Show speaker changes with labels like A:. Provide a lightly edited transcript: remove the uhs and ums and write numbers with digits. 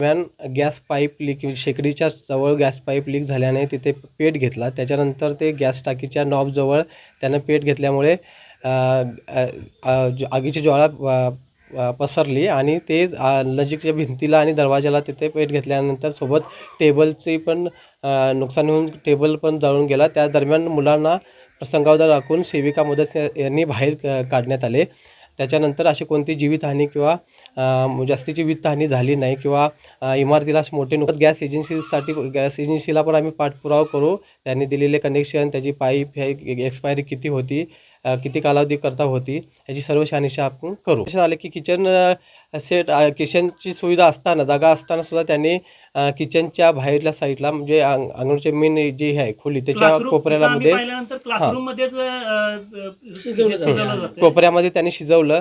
A: दरम्यान gas pipe leak शेगडीच्या जवळ gas pipe leak झाल्याने तिथे पेट घेतला. त्याच्यानंतर ते गॅस टाकीच्या नॉबजवळ त्यानं पेट घेतल्यामुळे आगीची ज्वाळा पसरली आणि ते नजीकच्या भिंतीला आणि दरवाजाला तिथे पेट घेतल्यानंतर सोबत टेबलची पण नुकसान होऊन टेबल पण जळून गेला. त्या दरम्यान मुलांना प्रसंगावधान राखून सेविका मदत यांनी बाहेर काढण्यात आले. त्याच्यानंतर अशी कोणती जीवितहानी किंवा जास्तीची वित्तहानी झाली नाही किंवा इमारतीला असे मोठे नुकसान. गॅस एजन्सीला पण आम्ही पाठपुरावा करू. त्यांनी दिलेले कनेक्शन, त्याची पाईप हे एक्सपायरी किती होती, किती कालावधीकरता होती, याची सर्व शहानिशा आपण करू. असं झालं की किचनची सुविधा असताना, जागा असताना सुद्धा त्यांनी किचनच्या बाहेरल्या साईडला म्हणजे अंगणच्या मेन जी आहे खोली त्याच्या कोपऱ्यामध्ये
B: क्लासरूम मध्येच शिजवलं
A: कोपऱ्यामध्ये त्यांनी शिजवलं.